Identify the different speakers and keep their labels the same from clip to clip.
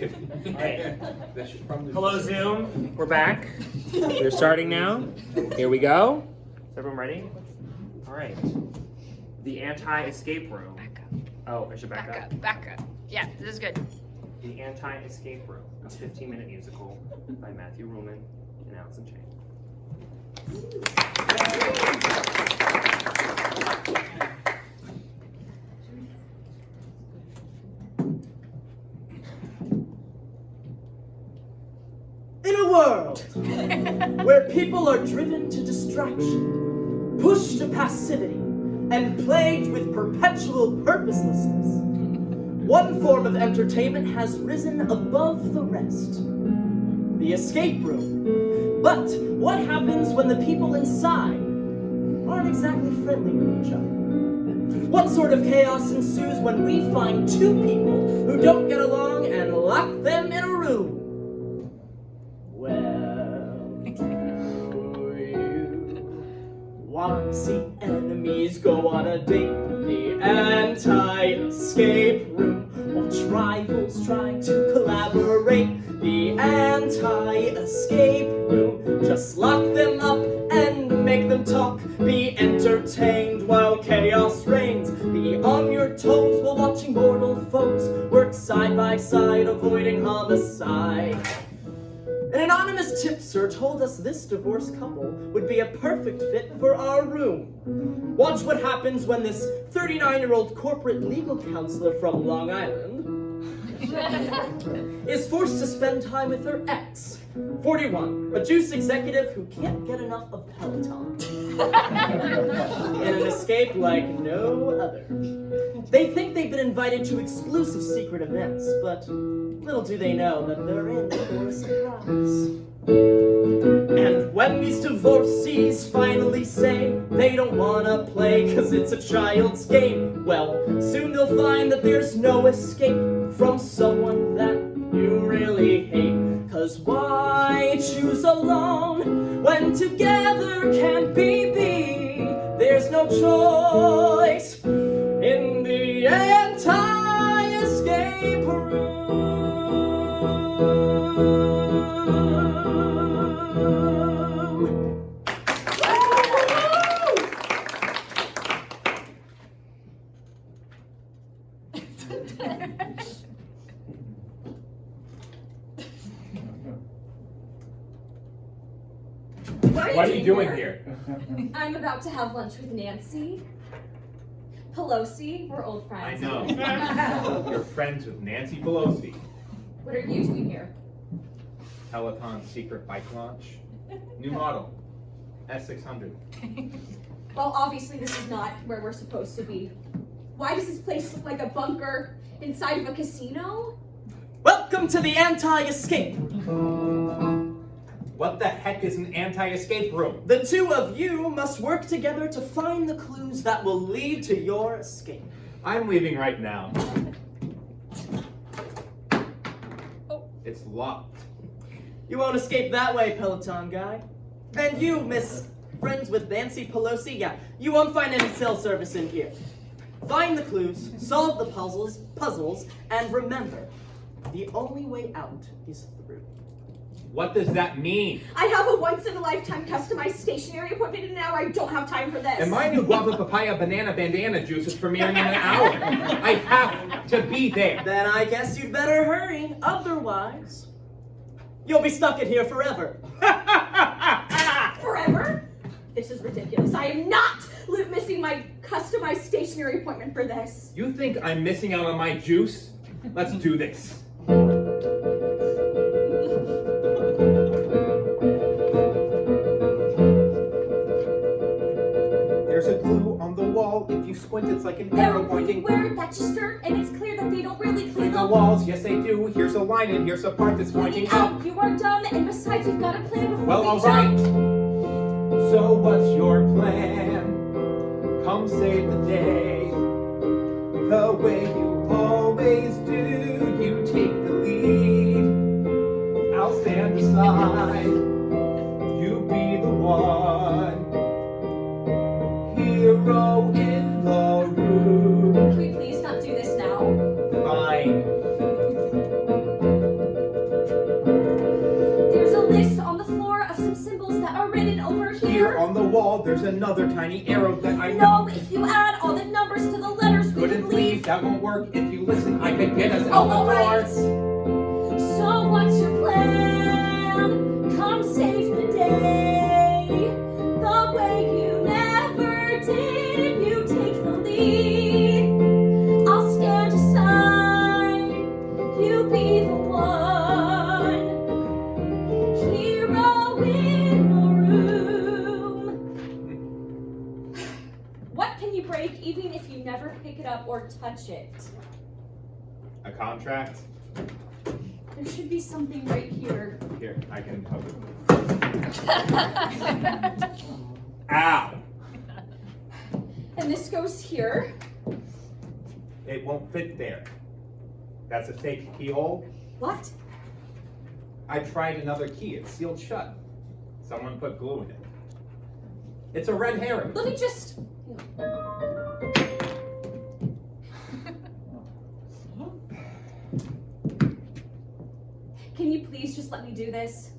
Speaker 1: Alright. Hello, Zoom. We're back. We're starting now. Here we go. Is everyone ready? Alright. The anti-escape room.
Speaker 2: Back up.
Speaker 1: Oh, I should back up.
Speaker 2: Back up. Yeah, this is good.
Speaker 1: The Anti-Escape Room, a 15-minute musical by Ruehlman and Alison, Chang.
Speaker 3: In a world where people are driven to distraction, pushed to passivity, and plagued with perpetual purposelessness, one form of entertainment has risen above the rest: the escape room. But what happens when the people inside aren't exactly friendly with each other? What sort of chaos ensues when we find two people who don't get along and lock them in a room? Well, do you want to see enemies go on a date? The anti-escape room. Watch rivals try to collaborate. The anti-escape room. Just lock them up and make them talk. Be entertained while chaos reigns. Be on your toes while watching mortal foes work side by side, avoiding homicide. An anonymous tipster told us this divorced couple would be a perfect fit for our room. Watch what happens when this 39-year-old corporate legal counselor from Long Island is forced to spend time with her ex, 41, a juice executive who can't get enough of Peloton. In an escape like no other. They think they've been invited to exclusive secret events, but little do they know that they're in for a surprise. And when these divorcees finally say they don't wanna play cause it's a child's game, well, soon they'll find that there's no escape from someone that you really hate. Cause why choose alone when together can't be? There's no choice in the anti-escape room.
Speaker 1: What are you doing here?
Speaker 4: I'm about to have lunch with Nancy Pelosi. We're old
Speaker 5: I
Speaker 4: friends.
Speaker 5: know. You're friends with Nancy Pelosi.
Speaker 4: What are you doing here?
Speaker 5: Peloton secret bike launch. New model. S600.
Speaker 4: Well, obviously this is not where we're supposed to be. Why does this place look like a bunker inside of a casino?
Speaker 3: Welcome to the anti-escape room.
Speaker 5: What the heck is an anti-escape room?
Speaker 3: The two of you must work together to find the clues that will lead to your escape.
Speaker 5: I'm leaving right now.
Speaker 2: Oh.
Speaker 5: It's locked.
Speaker 3: You won't escape that way, Peloton guy. And you, Miss Friends with Nancy Pelosi, yeah, you won't find any cell service in here. Find the clues, solve the puzzles, and remember, the only way out is through.
Speaker 5: What does that mean?
Speaker 4: I have a once-in-a-lifetime customized stationery appointment and now I don't have time for this.
Speaker 5: And my new guava papaya banana bandana juice is premiering in an hour. I have to be there.
Speaker 3: Then I guess you'd better hurry, otherwise you'll be stuck in here forever.
Speaker 4: Forever? This is ridiculous. I am not missing my customized stationery appointment for this.
Speaker 5: You think I'm missing out on my juice? Let's do this. There's a clue on the wall. If you squint, it's like an arrow pointing.
Speaker 4: Everywhere that you start, and it's clear that they don't really clean
Speaker 5: The walls, yes they do. Here's a line and here's a part that's pointing up.
Speaker 4: You are dumb, and besides, you've got a plan before
Speaker 5: Well,
Speaker 4: we
Speaker 5: alright.
Speaker 4: jump.
Speaker 5: So what's your plan? Come save the day. The way you always do. You take the lead. I'll stand aside. You be the one. Hero in the room.
Speaker 4: Can we please not do this now?
Speaker 5: Fine. Here's another tiny arrow that I
Speaker 4: No, if you add all the numbers to the letters, we
Speaker 5: couldn't
Speaker 4: can
Speaker 5: leave.
Speaker 4: leave.
Speaker 5: That won't work. If you listen, I could get us out
Speaker 4: Oh,
Speaker 5: the
Speaker 4: all
Speaker 5: door.
Speaker 4: right. So what's your plan? Come save the day. The way you never did. You take the lead. I'll stand aside. You be the one. Hero in the room. What can you break even if you never pick it up or touch it?
Speaker 5: A contract?
Speaker 4: There should be something right here.
Speaker 5: Here, I can help you. Ow!
Speaker 4: And this goes here.
Speaker 5: It won't fit there. That's a fake keyhole.
Speaker 4: What?
Speaker 5: I tried another key. It's sealed shut. Someone put glue in it. It's a red herring.
Speaker 4: Let me just. Can you please just let me do this?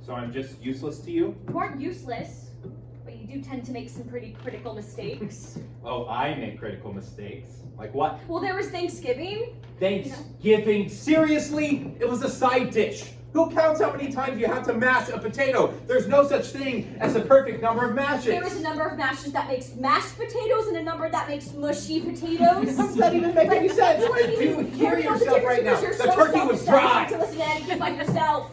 Speaker 5: So I'm just useless to you?
Speaker 4: You aren't useless, but you do tend to make some pretty critical mistakes.
Speaker 5: Oh, I make critical mistakes. Like what?
Speaker 4: Well, there was Thanksgiving.
Speaker 5: Thanksgiving? Seriously? It was a side dish. Who counts how many times you have to mash a potato? There's no such thing as a perfect number of mashes.
Speaker 4: There is a number of mashes that makes mashed potatoes and a number that makes mushy potatoes.
Speaker 5: How does that even make any sense? Why do you hear yourself right now? The turkey was dry.
Speaker 4: To listen to anything but yourself.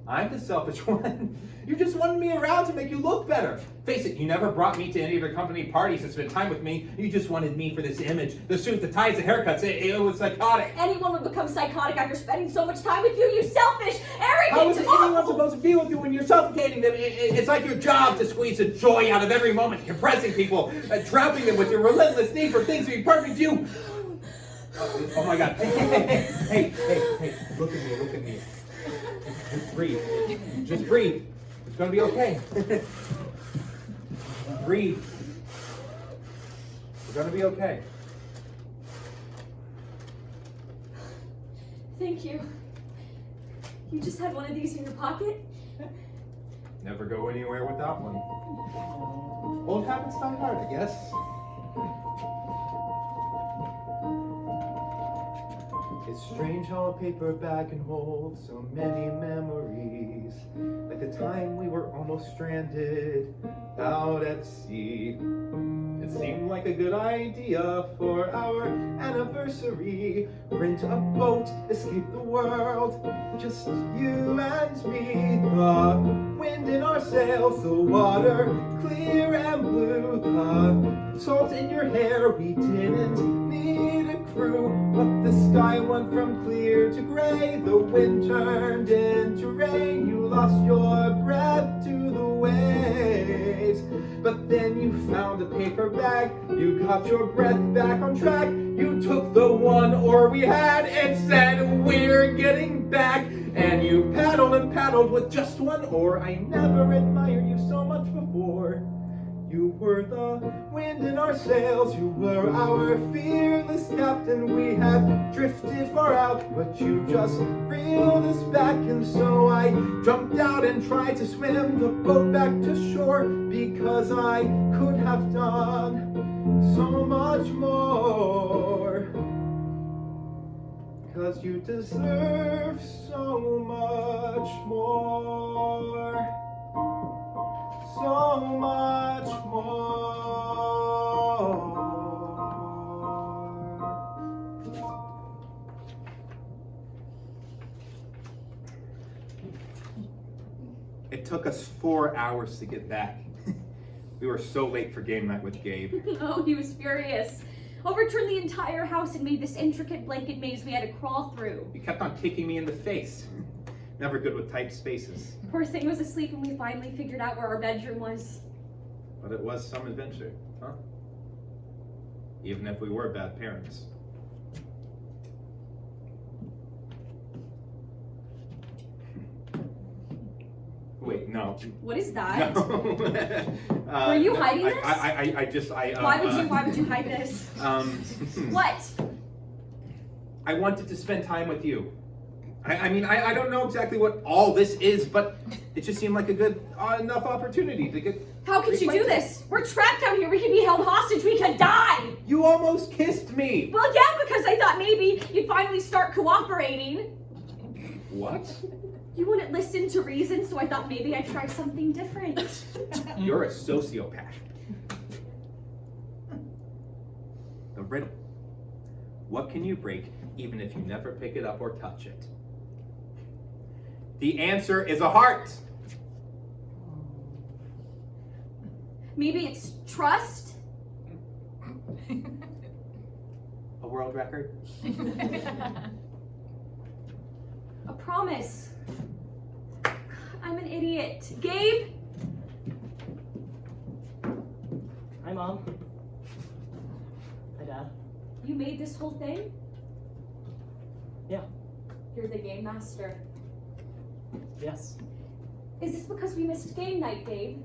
Speaker 5: I'm the selfish one. You just wanted me around to make you look better. Face it, you never brought me to any of your company parties and spent time with me. You just wanted me for this image. The suit, the ties, the haircuts. It was psychotic.
Speaker 4: Anyone would become psychotic after spending so much time with you, you selfish, arrogant,
Speaker 5: How is anyone
Speaker 4: awful.
Speaker 5: supposed to be with you when you're suffocating them? It's like your job to squeeze the joy out of every moment, compressing people, trapping them with your relentless need for things to be perfect. You. Oh my God. Hey, look at me. Just breathe. Just breathe. It's gonna be okay. Breathe. It's gonna be okay.
Speaker 4: Thank you. You just had one of these in your pocket?
Speaker 5: Never go anywhere without one. Old habits die hard, I guess. It's strange how a paper bag can hold so many memories. Like the time we were almost stranded out at sea. It seemed like a good idea for our anniversary. Rent a boat, escape the world, just you and me. The wind in our sails, the water clear and blue. The salt in your hair, we didn't need a crew. But the sky went from clear to gray. The wind turned into rain. You lost your breath to the waves. But then you found a paper bag. You got your breath back on track. You took the one oar we had and said, we're getting back. And you paddled and paddled with just one oar. I never admired you so much before. You were the wind in our sails. You were our fearless captain. We had drifted far out, but you just reeled us back. And so I jumped out and tried to swim the boat back to shore, because I could have done so much more. Because you deserve so much more. So much more. It took us 4 hours to get back. We were so late for game night with Gabe.
Speaker 4: Oh, he was furious. Overturned the entire house and made this intricate blanket maze we had to crawl through.
Speaker 5: You kept on kicking me in the face. Never good with tight spaces.
Speaker 4: Poor thing was asleep when we finally figured out where our bedroom was.
Speaker 5: But it was some adventure, huh? Even if we were bad parents. Wait, no. No.
Speaker 4: What is that?
Speaker 5: No.
Speaker 4: Were you hiding this? Why would you hide this? What?
Speaker 5: I wanted to spend time with you. I mean, I don't know exactly what all this is, but it just seemed like a good enough opportunity to get.
Speaker 4: How could you do this? We're trapped down here. We could be held hostage. We could die.
Speaker 5: You almost kissed me.
Speaker 4: Well, yeah, because I thought maybe you'd finally start cooperating.
Speaker 5: What?
Speaker 4: You wouldn't listen to reason, so I thought maybe I'd try something different.
Speaker 5: You're a sociopath. The riddle. What can you break even if you never pick it up or touch it? The answer is a heart.
Speaker 4: Maybe it's trust?
Speaker 5: A world record?
Speaker 4: A promise. I'm an idiot. Gabe?
Speaker 3: Hi, Mom. Hi, Dad.
Speaker 4: You made this whole thing?
Speaker 3: Yeah.
Speaker 4: You're the game master.
Speaker 3: Yes.
Speaker 4: Is this because we missed game night, Gabe?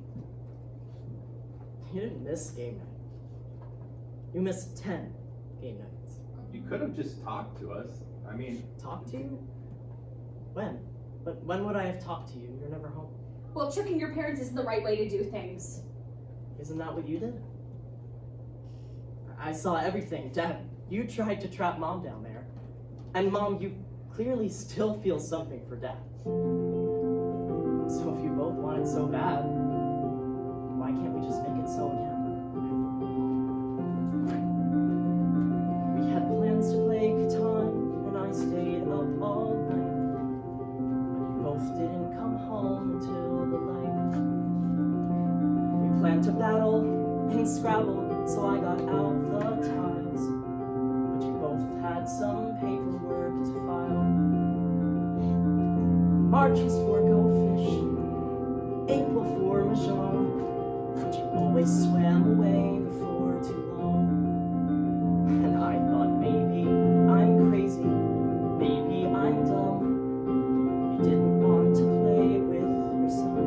Speaker 3: You didn't miss game night. You missed 10 game nights.
Speaker 5: You could have just talked to us. I mean,
Speaker 3: Talk to you? When? But when would I have talked to you? You're never home.
Speaker 4: Well, tricking your parents isn't the right way to do things.
Speaker 3: Isn't that what you did? I saw everything, Dad. You tried to trap Mom down there. And Mom, you clearly still feel something for Dad. So if you both want it so bad, why can't we just make it so again? We had plans to play Catan, and I stayed up all night. But you both didn't come home until the light. We planned to battle in Scrabble, so I got out the tiles. But you both had some paperwork to file. March was for Go Fish, April for Mahjong, but you always swam away before too long. And I thought maybe I'm crazy, maybe I'm dumb. You didn't want to play with your son.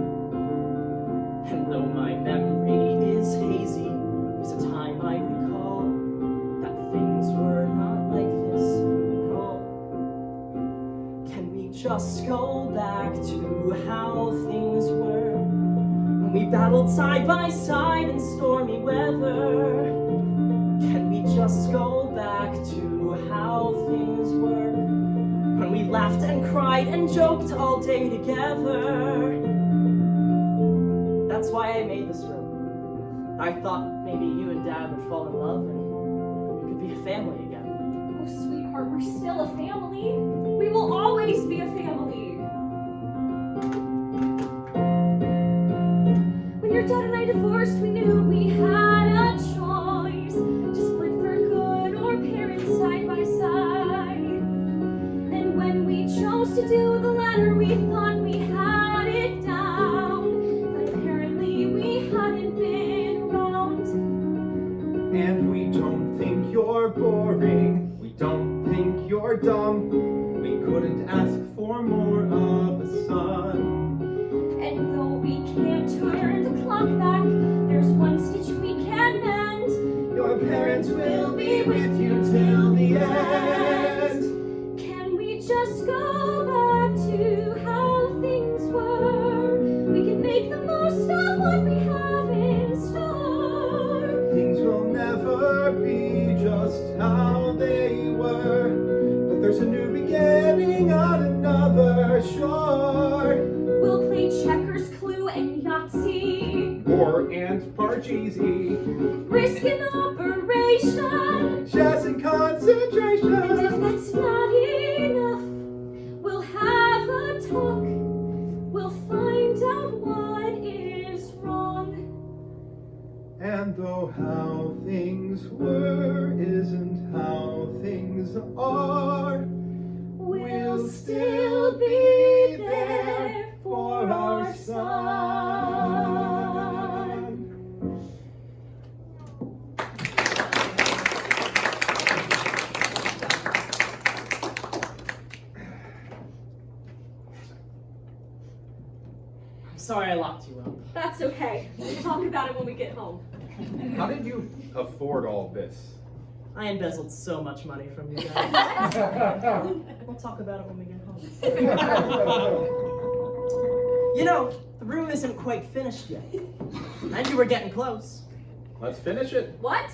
Speaker 3: And though my memory is hazy, there's a time I recall that things were not like this at all. Can we just go back to how things were when we battled side by side in stormy weather? Can we just go back to how things were when we laughed and cried and joked all day together? That's why I made this room. I thought maybe you and Dad would fall in love and we could be a family again.
Speaker 4: Oh, sweetheart, we're still a family. We will always be a family. When your dad and I divorced, we knew we had a choice to split for good or parents side by side. And when we chose to do the latter, we thought we had it down. But apparently we hadn't been around.
Speaker 5: and we don't think you're boring. We don't think you're dumb. We couldn't ask for more of a son.
Speaker 4: And though we can't turn the clock back, there's one stitch we can mend.
Speaker 5: Your parents will be with you till the end.
Speaker 4: Can we just go back to how things were? We can make the most of what we have in store.
Speaker 5: Things will never be just how they were, but there's a new beginning on another shore.
Speaker 4: We'll play checkers, Clue, and Yahtzee.
Speaker 5: War and Parcheesi,
Speaker 4: Risk in operation.
Speaker 5: chess and concentration.
Speaker 4: And if that's not enough, we'll have a talk. We'll find out what is wrong.
Speaker 5: And though how things were isn't how things are,
Speaker 4: We'll still be there for our son.
Speaker 3: Sorry I locked you up.
Speaker 4: That's okay. We'll talk about it when we get home.
Speaker 5: How did you afford all this?
Speaker 3: I embezzled so much money from you guys. We'll talk about it when we get home. You know, the room isn't quite finished yet. And you were getting close.
Speaker 5: Let's finish it.
Speaker 4: What?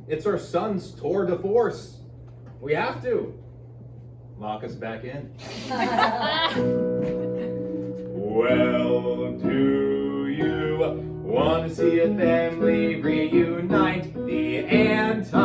Speaker 5: It's our son's tour de force. We have to. Lock us back in. Well, do you want to see a family reunite? The anti-escape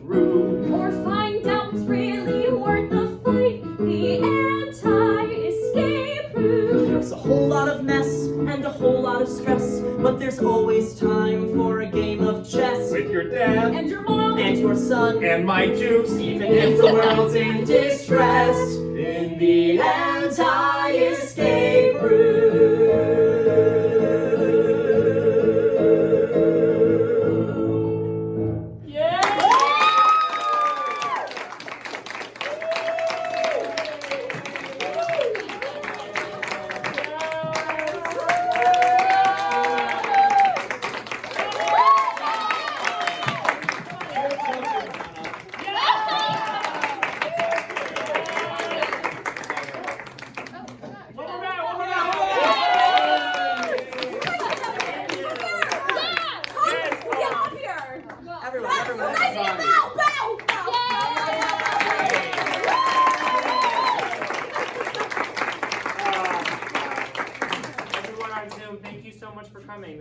Speaker 5: room.
Speaker 4: Or find out what's really worth the fight? The anti-escape room.
Speaker 3: There's a whole lot of mess and a whole lot of stress, but there's always time for a game of chess.
Speaker 5: With your dad.
Speaker 4: And your mom.
Speaker 3: And your son.
Speaker 5: And my juice.
Speaker 3: Even if the world's in distress. In the anti-escape room.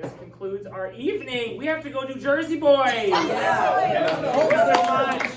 Speaker 1: This concludes our evening. We have to go do Jersey Boys.
Speaker 3: Yeah.
Speaker 1: Thank you so much.